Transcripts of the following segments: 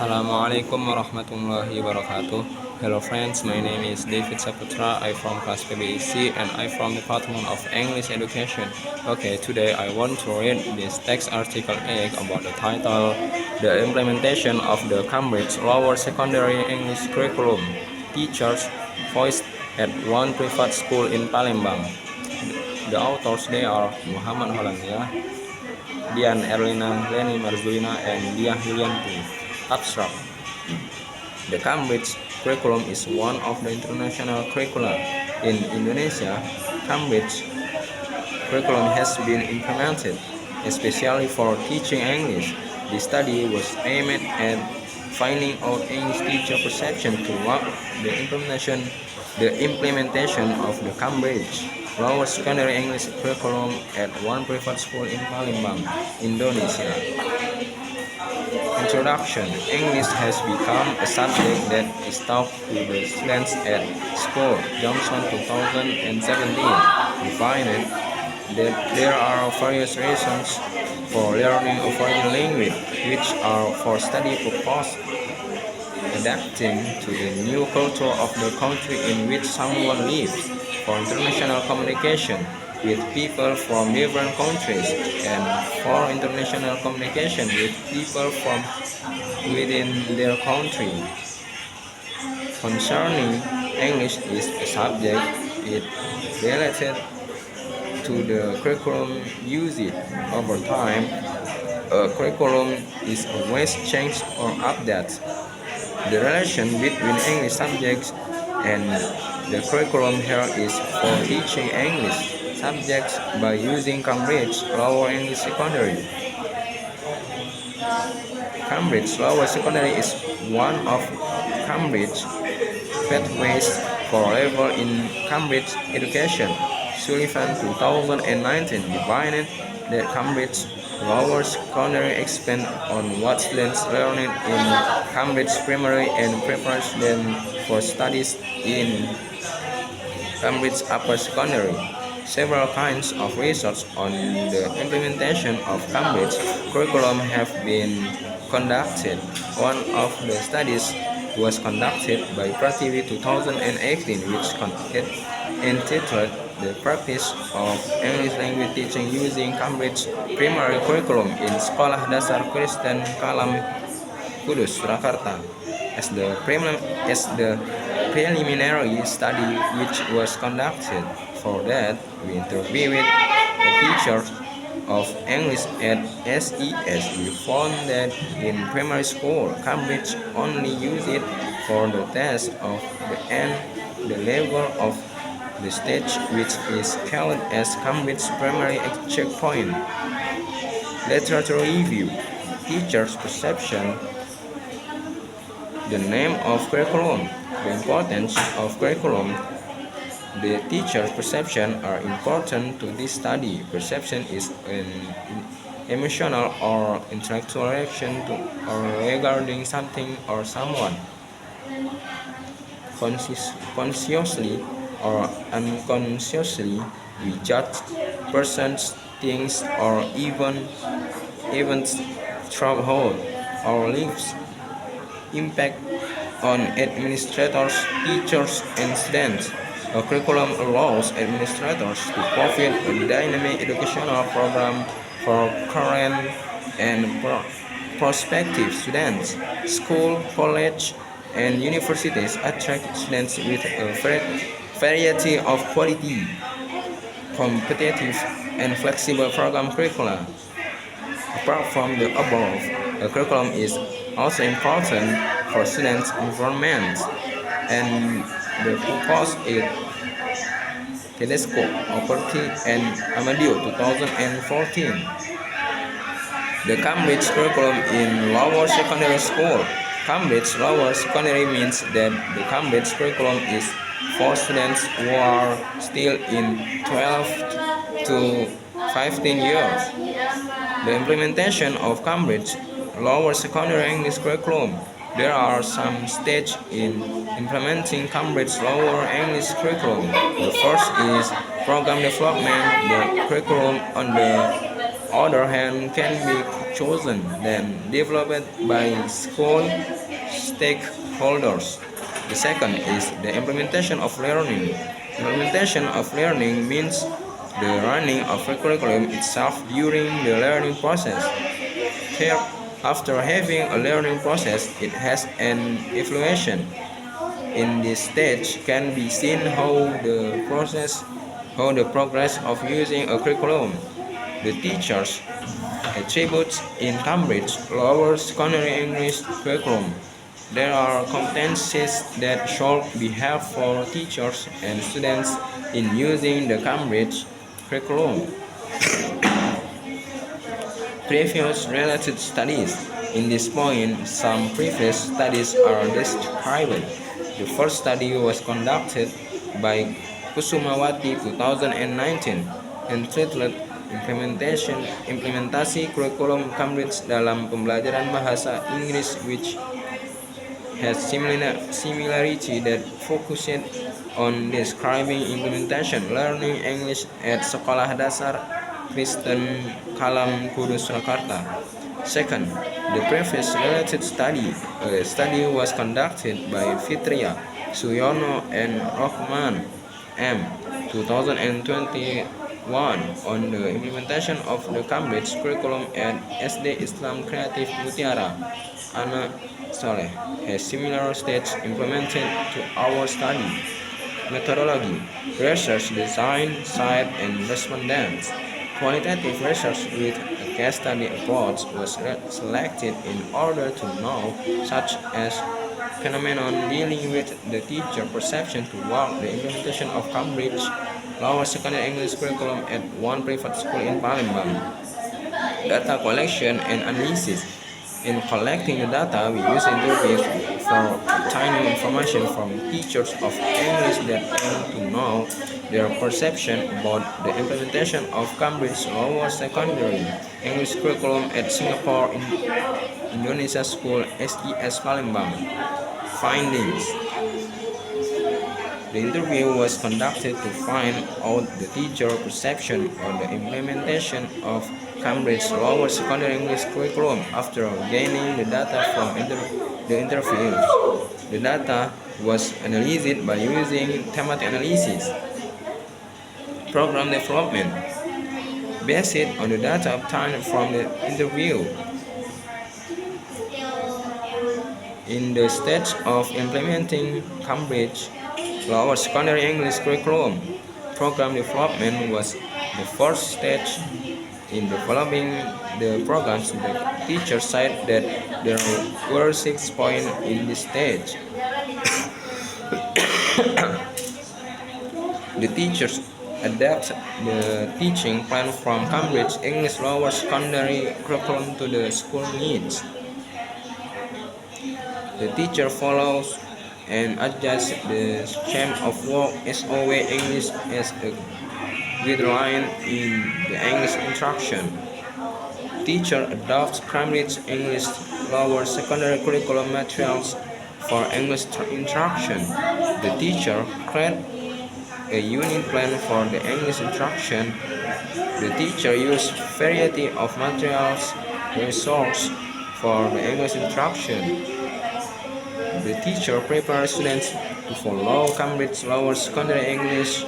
Assalamualaikum warahmatullahi wabarakatuh. Hello friends, my name is David Saputra. I'm from class PBEC and I'm from Department of English Education. Okay, today I want to read this text article 8 about the title, The Implementation of the Cambridge Lower Secondary English Curriculum. Teachers voiced at one private school in Palembang. The authors they are Muhammad Hollandia, Dian Erlina, Leni Marzulina, and Dia Yulianti. Abstract. The Cambridge curriculum is one of the international curricula. In Indonesia, Cambridge curriculum has been implemented, especially for teaching English. The study was aimed at finding out English teacher perception toward the implementation of the Cambridge Lower Secondary English curriculum at one private school in Palembang, Indonesia. Introduction. English has become a subject that is taught to the students at school. Johnson 2017 defined that there are various reasons for learning a foreign language, which are for study purpose, adapting to the new culture of the country in which someone lives, for international communication with people from different countries, and for international communication with people from within their country. Concerning English is a subject, it related to the curriculum used over time. A curriculum is always changed or updated. The relation between English subjects and the curriculum here is for teaching English subjects by using Cambridge Lower English Secondary. Cambridge Lower Secondary is one of Cambridge pathways for level in Cambridge education. Sullivan 2019 divided that Cambridge Lower Secondary expand on what students learned in Cambridge Primary and prepares them for studies in Cambridge Upper Secondary. Several kinds of research on the implementation of Cambridge curriculum have been conducted. One of the studies was conducted by Prativi 2018, which entitled The Practice of English Language Teaching Using Cambridge Primary Curriculum in Sekolah Dasar Kristen Kalam Kudus, Surakarta. As the preliminary study which was conducted. For that, we interviewed the teachers of English at SES. We found that in primary school, Cambridge only used it for the test of the level of the stage, which is called as Cambridge Primary Checkpoint. Literature review. Teachers' perception. The name of curriculum. The importance of curriculum. The teacher's perception are important to this study. Perception is an emotional or intellectual reaction to or regarding something or someone. Consciously or unconsciously, we judge persons, things, or events through our lives. Impact on administrators, teachers, and students. A curriculum allows administrators to provide a dynamic educational program for current and prospective students. School, college, and universities attract students with a variety of quality, competitive, and flexible program curricula. Apart from the above, a curriculum is also important for students' environment, and the purpose is Tedesco, Operty, and Amadio 2014. The Cambridge curriculum in lower secondary school. Cambridge Lower Secondary means that the Cambridge curriculum is for students who are still in 12 to 15 years. The implementation of Cambridge Lower Secondary English curriculum. There are some stages in implementing Cambridge Lower English curriculum. The first is program development. The curriculum, on the other hand, can be chosen, then developed by school stakeholders. The second is the implementation of learning. Implementation of learning means the running of a curriculum itself during the learning process. Third, after having a learning process, it has an evaluation. In this stage can be seen how the progress of using a curriculum, the teachers' attributes in Cambridge lower secondary English curriculum. There are competencies that should be held for teachers and students in using the Cambridge curriculum. Previous related studies. In this point, some previous studies are described. The first study was conducted by Kusumawati 2019 entitled Implementasi Kurikulum Cambridge dalam Pembelajaran Bahasa Inggris, which has similarity that focused on describing implementation learning English at Sekolah Dasar Kristen Kalam Kudus Surakarta. Second, the previous related study was conducted by Fitria Suyono and Rohman M. 2021 on the implementation of the Cambridge curriculum at SD Islam Creative Mutiara. Ana Soleh has similar steps implemented to our study. Methodology, research design, site, and respondents. Qualitative research with a case study approach was selected in order to know, such as phenomenon dealing with the teacher perception toward the implementation of Cambridge lower secondary English curriculum at one private school in Palembang. Data collection and analysis. In collecting the data, we use interviews for obtaining information from teachers of English that aim to know their perception about the implementation of Cambridge lower secondary English curriculum at Singapore Indonesia School SIS Palembang. Findings. The interview was conducted to find out the teacher perception on the implementation of Cambridge lower secondary English curriculum after gaining the data from the interviews. The data was analyzed by using thematic analysis. Program development. Based on the data obtained from the interview. In the stage of implementing Cambridge lower secondary English curriculum, program development was the first stage. In developing the programs, the teacher said that there were 6 points in this stage. The teachers adapt the teaching plan from Cambridge English lower secondary curriculum to the school needs. The teacher follows and adjusts the scheme of work SOW English as a guideline in the English instruction. Teacher adopts Cambridge English lower secondary curriculum materials for English instruction. The teacher creates a unit plan for the English instruction. The teacher uses variety of materials resources for the English instruction. The teacher prepares students to follow Cambridge lower secondary English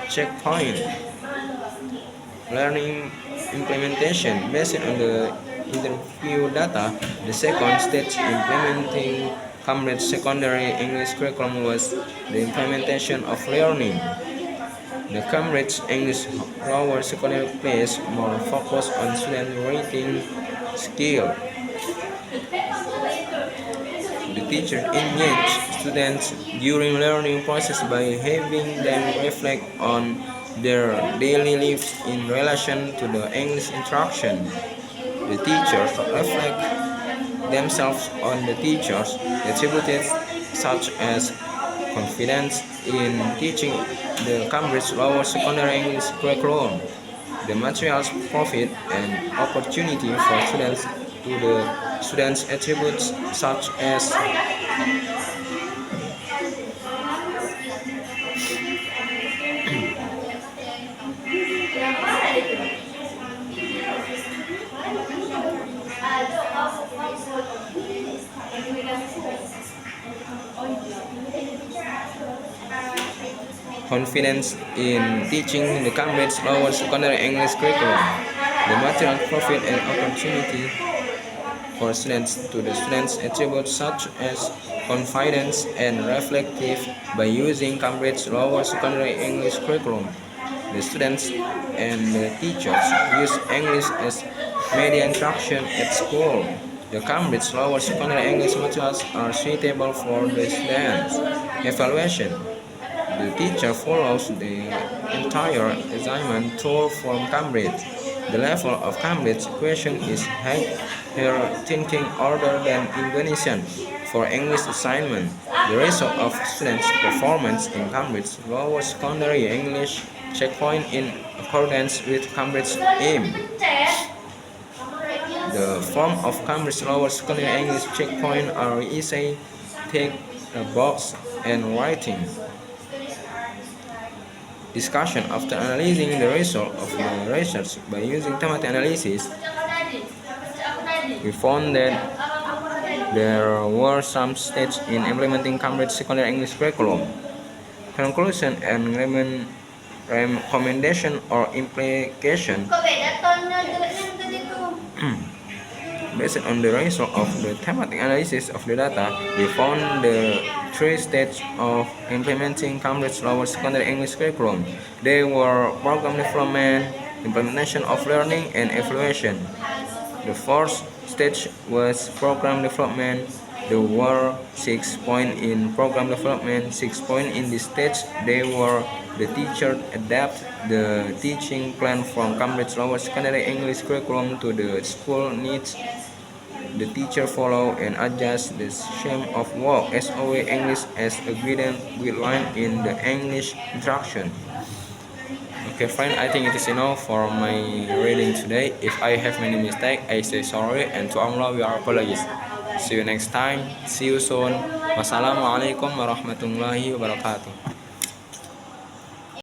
checkpoint. Learning implementation. Based on the interview data, the second stage implementing Cambridge secondary English curriculum was the implementation of learning. The Cambridge English lower secondary place more focus on student reading skill. The teacher engage students during learning process by having them reflect on their daily lives in relation to the English instruction. The teachers reflect themselves on the teacher's attributes such as confidence in teaching the Cambridge lower secondary English curriculum. The materials profit an opportunity for students to the students' attributes such as confidence in teaching the Cambridge Lower Secondary English curriculum. The material profit and opportunity for students to the students attributes such as confidence and reflective by using Cambridge Lower Secondary English curriculum. The students and the teachers use English as media interaction at school. The Cambridge Lower Secondary English materials are suitable for the students. Evaluation. The teacher follows the entire assignment tool from Cambridge. The level of Cambridge question is higher thinking order than Indonesian for English assignment. The result of students' performance in Cambridge Lower Secondary English checkpoint in accordance with Cambridge aim. The form of Cambridge Lower Secondary English checkpoint are essay, tick a box, and writing. Discussion. After analyzing the result of the research by using thematic analysis, we found that there were some stages in implementing Cambridge Secondary English curriculum. Conclusion and recommendation or implication. Based on the result of the thematic analysis of the data, we found the three stages of implementing Cambridge Lower Secondary English curriculum. They were program development, implementation of learning, and evaluation. The first stage was program development. There were 6 points in program development. 6 points in this stage. They were the teacher adapt the teaching plan from Cambridge Lower Secondary English curriculum to the school needs. The teacher follow and adjust the scheme of work SOE English as a guideline in the English instruction. Okay, friend, I think it is enough for my reading today. If I have many mistakes, I say sorry, and to Allah we are apologies. See you next time. See you soon. Wassalamualaikum warahmatullahi wabarakatuh.